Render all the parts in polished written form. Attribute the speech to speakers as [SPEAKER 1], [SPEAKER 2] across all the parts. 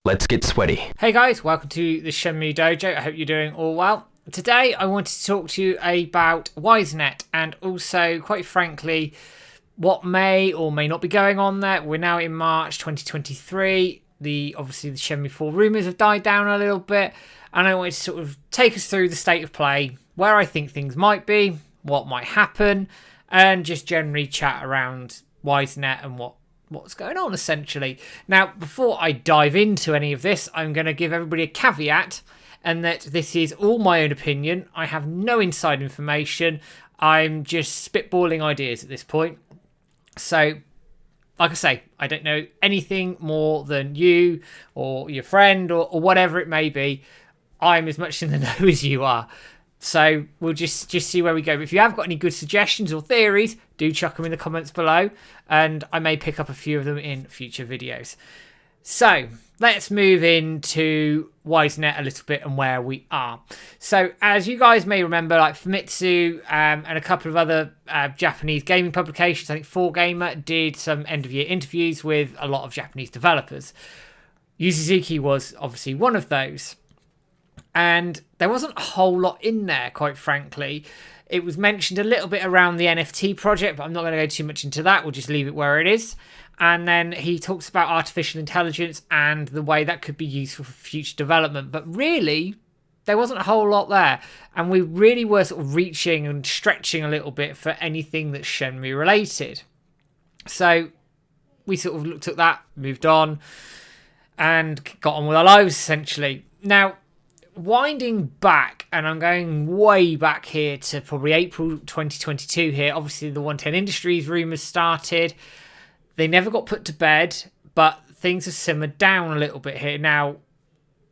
[SPEAKER 1] Let's get sweaty.
[SPEAKER 2] Hey guys, welcome to the Shenmue Dojo. I hope you're doing all well. Today I wanted to talk to you about Wisenet and also, quite frankly, what may or may not be going on there. We're now in March 2023. Obviously the Shenmue 4 rumours have died down a little bit, and I wanted to sort of take us through the state of play, where I think things might be, what might happen, and just generally chat around Wisenet and what's going on, essentially. Now, before I dive into any of this, I'm going to give everybody a caveat, and that this is all my own opinion. I have no inside information. I'm just spitballing ideas at this point. So, like I say, I don't know anything more than you or your friend or whatever it may be. I'm as much in the know as you are. So we'll just see where we go. But if you have got any good suggestions or theories, do chuck them in the comments below, and I may pick up a few of them in future videos. So let's move into Wisenet a little bit and where we are. So as you guys may remember, like Famitsu and a couple of other Japanese gaming publications, I think 4Gamer did some end-of-year interviews with a lot of Japanese developers. Yu Suzuki was obviously one of those. And there wasn't a whole lot in there, quite frankly. It was mentioned a little bit around the NFT project, but I'm not going to go too much into that. We'll just leave it where it is. And then he talks about artificial intelligence and the way that could be useful for future development. But really, there wasn't a whole lot there. And we really were sort of reaching and stretching a little bit for anything that's Shenmue related. So we sort of looked at that, moved on, and got on with our lives, essentially. Now, winding back, and I'm going way back here to probably April 2022 here. Obviously, the 110 Industries rumours started. They never got put to bed, but things have simmered down a little bit here. Now,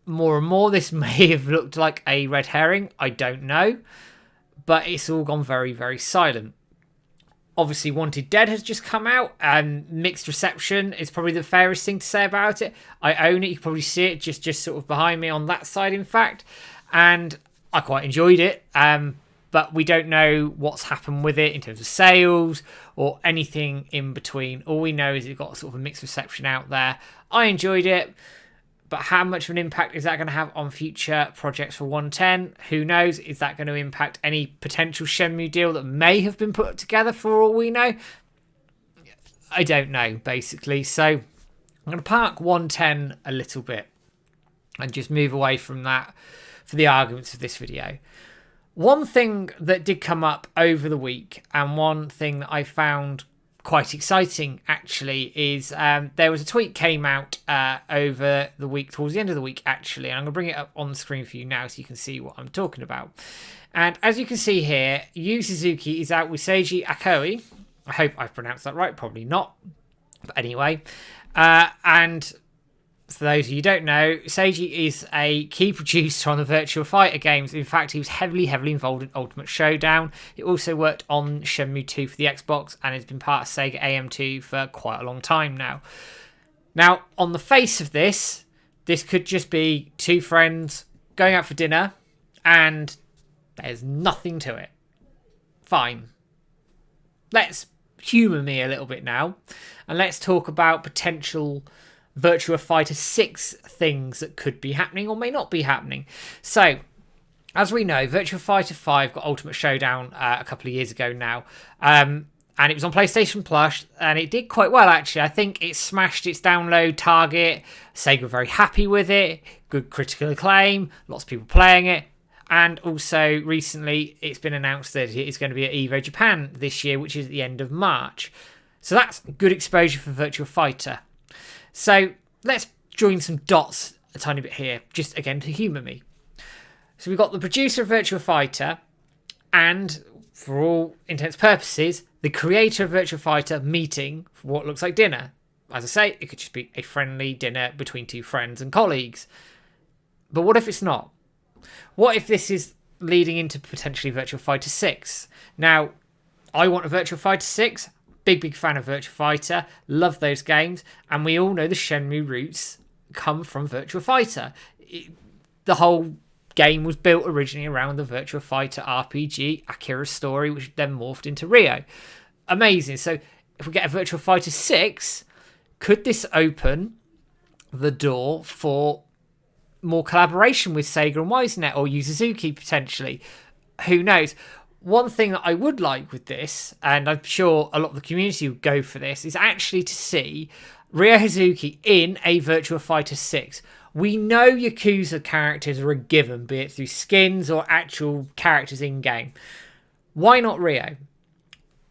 [SPEAKER 2] more and more, this may have looked like a red herring. I don't know. But it's all gone very, very silent. Obviously, Wanted Dead has just come out, and mixed reception is probably the fairest thing to say about it. I own it. You can probably see it just sort of behind me on that side, in fact. And I quite enjoyed it. But we don't know what's happened with it in terms of sales or anything in between. All we know is it got sort of a mixed reception out there. I enjoyed it. But how much of an impact is that going to have on future projects for 110? Who knows? Is that going to impact any potential Shenmue deal that may have been put together for all we know? I don't know, basically. So I'm going to park 110 a little bit and just move away from that for the arguments of this video. One thing that did come up over the week, and one thing that I found quite exciting actually, is there was a tweet came out over the week, towards the end of the week actually, and I'm going to bring it up on the screen for you now so you can see what I'm talking about. And as you can see here, Yu Suzuki is out with Seiji Akoi. I hope I've pronounced that right, probably not, but anyway. And for those of you who don't know, Seiji is a key producer on the Virtua Fighter games. In fact, he was heavily involved in Ultimate Showdown. He also worked on Shenmue 2 for the Xbox and has been part of Sega AM2 for quite a long time now. Now, on the face of this could just be two friends going out for dinner, and there's nothing to it. Fine. Let's humour me a little bit now, and let's talk about potential Virtua Fighter 6 things that could be happening or may not be happening. So, as we know, Virtua Fighter 5 got Ultimate Showdown a couple of years ago now. And it was on PlayStation Plus, and it did quite well, actually. I think it smashed its download target. Sega were very happy with it. Good critical acclaim. Lots of people playing it. And also, recently, it's been announced that it is going to be at EVO Japan this year, which is at the end of March. So that's good exposure for Virtua Fighter. So let's join some dots a tiny bit here, just again to humour me. So we've got the producer of Virtua Fighter and, for all intents and purposes, the creator of Virtua Fighter meeting for what looks like dinner. As I say, it could just be a friendly dinner between two friends and colleagues. But what if it's not? What if this is leading into potentially Virtua Fighter 6? Now, I want a Virtua Fighter 6. Big fan of Virtua Fighter. Love those games. And we all know the Shenmue roots come from Virtua Fighter. The whole game was built originally around the Virtua Fighter RPG, Akira's story, which then morphed into Rio. Amazing. So if we get a Virtua Fighter 6, could this open the door for more collaboration with Sega and Wisenet, or Yu Suzuki potentially. Who knows? One thing that I would like with this, and I'm sure a lot of the community would go for this, is actually to see Ryo Hazuki in a Virtua Fighter 6. We know Yakuza characters are a given, be it through skins or actual characters in-game. Why not Ryo?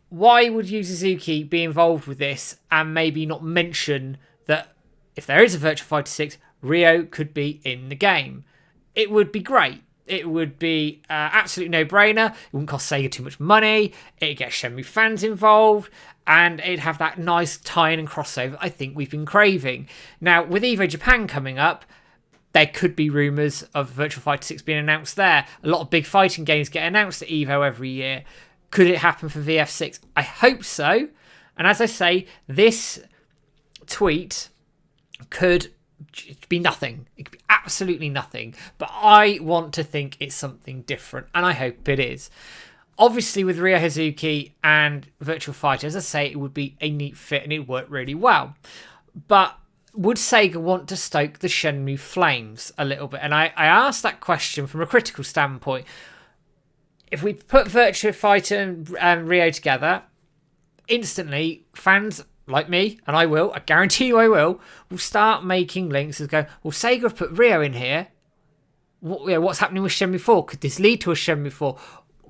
[SPEAKER 2] Why would Yu Suzuki be involved with this and maybe not mention that if there is a Virtua Fighter 6, Ryo could be in the game? It would be great. It would be absolute no-brainer. It wouldn't cost Sega too much money. It'd get Shenmue fans involved. And it'd have that nice tie-in and crossover I think we've been craving. Now, with EVO Japan coming up, there could be rumours of Virtua Fighter 6 being announced there. A lot of big fighting games get announced at EVO every year. Could it happen for VF6? I hope so. And as I say, this tweet could be nothing. It could be absolutely nothing. But I want to think it's something different, and I hope it is. Obviously, with Ryo Hazuki and Virtua Fighter, as I say, it would be a neat fit and it worked really well. But would Sega want to stoke the Shenmue flames a little bit? And I asked that question from a critical standpoint. If we put Virtua Fighter and Ryo together, instantly fans like me, and I guarantee you I will start making links and go, well, Sega have put Ryo in here. What's happening with Shenmue 4? Could this lead to a Shenmue 4?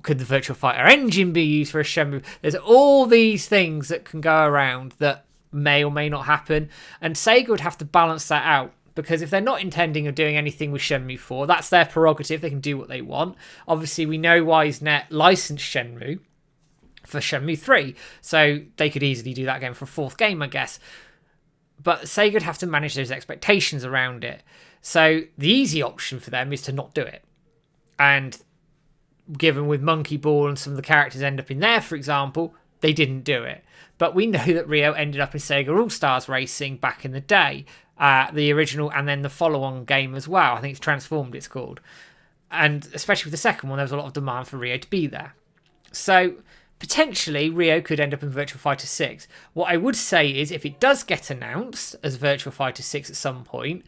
[SPEAKER 2] Could the Virtua Fighter engine be used for a Shenmue? There's all these things that can go around that may or may not happen, and Sega would have to balance that out, because if they're not intending of doing anything with Shenmue 4, that's their prerogative. They can do what they want. Obviously, we know Wisenet licensed Shenmue for Shenmue 3, so they could easily do that again for a fourth game, I guess. But Sega would have to manage those expectations around it. So the easy option for them is to not do it. And given with Monkey Ball and some of the characters end up in there, for example, they didn't do it. But we know that Ryo ended up in Sega All-Stars Racing back in the day, the original and then the follow-on game as well. I think it's Transformed, it's called. And especially with the second one, there was a lot of demand for Ryo to be there. So potentially, Ryo could end up in Virtua Fighter 6. What I would say is, if it does get announced as Virtua Fighter 6 at some point,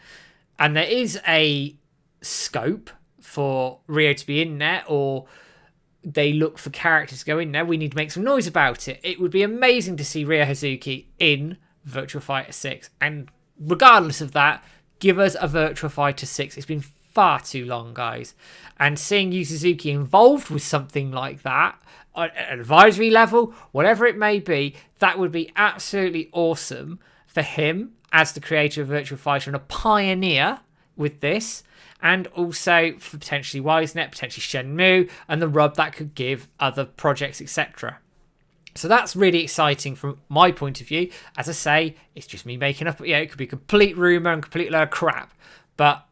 [SPEAKER 2] and there is a scope for Ryo to be in there, or they look for characters to go in there, we need to make some noise about it. It would be amazing to see Ryo Hazuki in Virtua Fighter 6. And regardless of that, give us a Virtua Fighter 6. It's been far too long, guys. And seeing Yu Suzuki involved with something like that, at an advisory level, whatever it may be, that would be absolutely awesome for him as the creator of Virtua Fighter and a pioneer with this, and also for potentially Wisenet, potentially Shenmue, and the rub that could give other projects, etc. So that's really exciting from my point of view. As I say, it's just me making up. Yeah, it could be a complete rumour and complete load of crap, but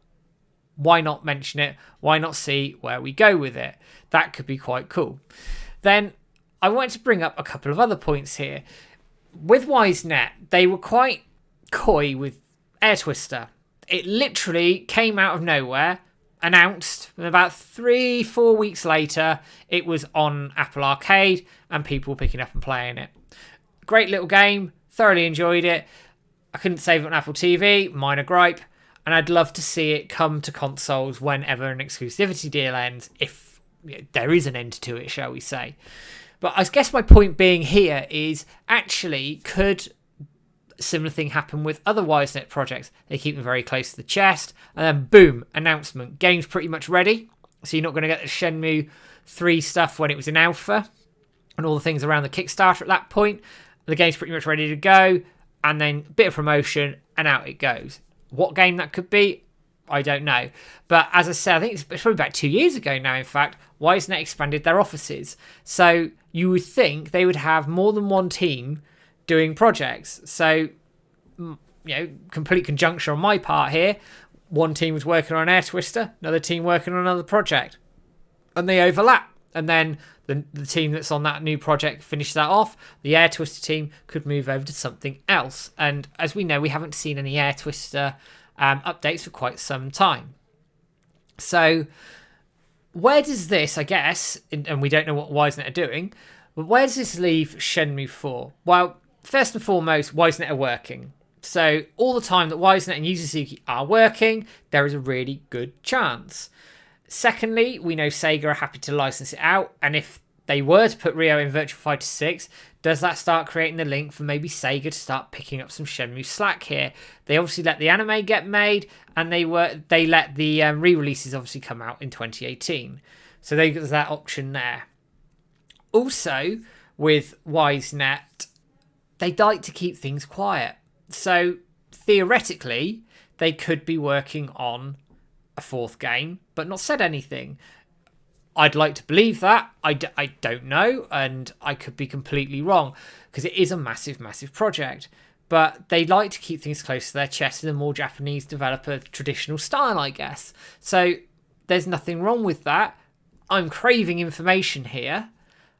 [SPEAKER 2] why not mention it? Why not see where we go with it? That could be quite cool. Then I wanted to bring up a couple of other points here. With Wisenet, they were quite coy with Air Twister. It literally came out of nowhere, announced, and about 3-4 weeks later, it was on Apple Arcade, and people were picking up and playing it. Great little game, thoroughly enjoyed it. I couldn't save it on Apple TV, minor gripe, and I'd love to see it come to consoles whenever an exclusivity deal ends, if there is an end to it, shall we say. But I guess my point being here is, actually, could similar thing happen with other Wisenet projects? They keep them very close to the chest, and then boom, announcement. Game's pretty much ready, so you're not going to get the Shenmue 3 stuff when it was in alpha, and all the things around the Kickstarter at that point. The game's pretty much ready to go, and then a bit of promotion, and out it goes. What game that could be, I don't know. But as I said, I think it's probably about 2 years ago now, in fact, Wisenet expanded their offices. So you would think they would have more than one team doing projects. So, complete conjunction on my part here. One team was working on Air Twister, another team working on another project. And they overlap. And then the team that's on that new project finishes that off. The Air Twister team could move over to something else. And as we know, we haven't seen any Air Twister updates for quite some time. So where does this, I guess, and we don't know what Wisenet are doing, but where does this leave Shenmue 4? Well, first and foremost, Wisenet are working. So all the time that Wisenet and Yu Suzuki are working, there is a really good chance. Secondly, we know Sega are happy to license it out, and if they were to put Ryo in Virtua Fighter 6, does that start creating the link for maybe Sega to start picking up some Shenmue slack here? They obviously let the anime get made, and they let the re-releases obviously come out in 2018. So there's that option there. Also, with Wisenet, they like to keep things quiet. So theoretically, they could be working on a fourth game, but not said anything. I'd like to believe that. I don't know, and I could be completely wrong, because it is a massive, massive project. But they like to keep things close to their chest in a more Japanese developer traditional style, I guess. So there's nothing wrong with that. I'm craving information here,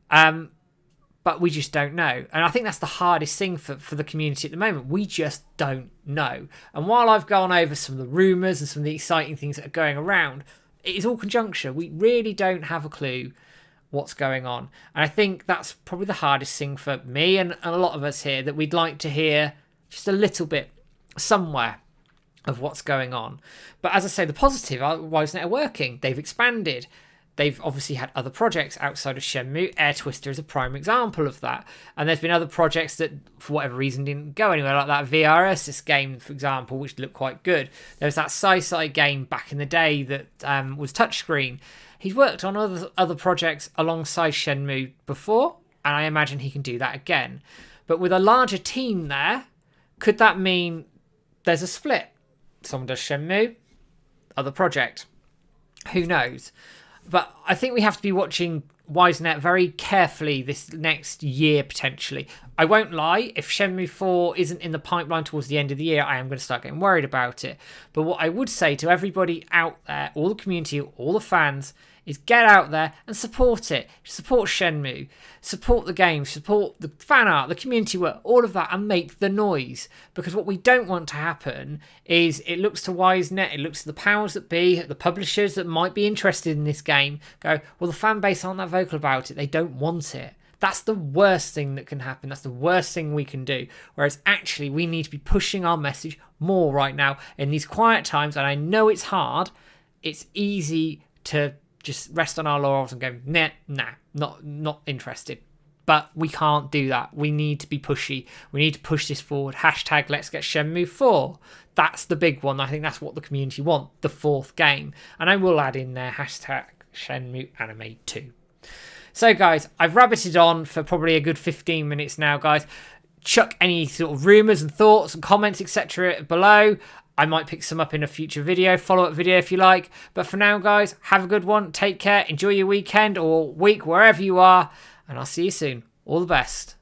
[SPEAKER 2] but we just don't know. And I think that's the hardest thing for the community at the moment. We just don't know. And while I've gone over some of the rumours and some of the exciting things that are going around, it is all conjecture. We really don't have a clue what's going on. And I think that's probably the hardest thing for me and a lot of us here, that we'd like to hear just a little bit somewhere of what's going on. But as I say, the positive, Wisenet are working. They've expanded. They've obviously had other projects outside of Shenmue. Air Twister is a prime example of that. And there's been other projects that, for whatever reason, didn't go anywhere, like that VRSS game, for example, which looked quite good. There was that Sci-Fi game back in the day that was touchscreen. He's worked on other projects alongside Shenmue before, and I imagine he can do that again. But with a larger team there, could that mean there's a split? Someone does Shenmue, other project. Who knows? But I think we have to be watching Wisenet very carefully this next year, potentially. I won't lie, if Shenmue 4 isn't in the pipeline towards the end of the year, I am going to start getting worried about it. But what I would say to everybody out there, all the community, all the fans, is get out there and support it. Support Shenmue. Support the game. Support the fan art, the community work, all of that, and make the noise. Because what we don't want to happen is it looks to Wisenet, it looks to the powers that be, the publishers that might be interested in this game, go, well, the fan base aren't that vocal about it. They don't want it. That's the worst thing that can happen. That's the worst thing we can do. Whereas actually we need to be pushing our message more right now in these quiet times. And I know it's hard. It's easy to just rest on our laurels and go, nah, not interested. But we can't do that. We need to be pushy. We need to push this forward. Hashtag let's get Shenmue 4. That's the big one. I think that's what the community want, the fourth game. And I will add in there hashtag Shenmue Anime 2. So guys, I've rabbited on for probably a good 15 minutes now, guys. Chuck any sort of rumours and thoughts and comments, etc. below. I might pick some up in a future video, follow-up video if you like. But for now, guys, have a good one. Take care. Enjoy your weekend or week, wherever you are. And I'll see you soon. All the best.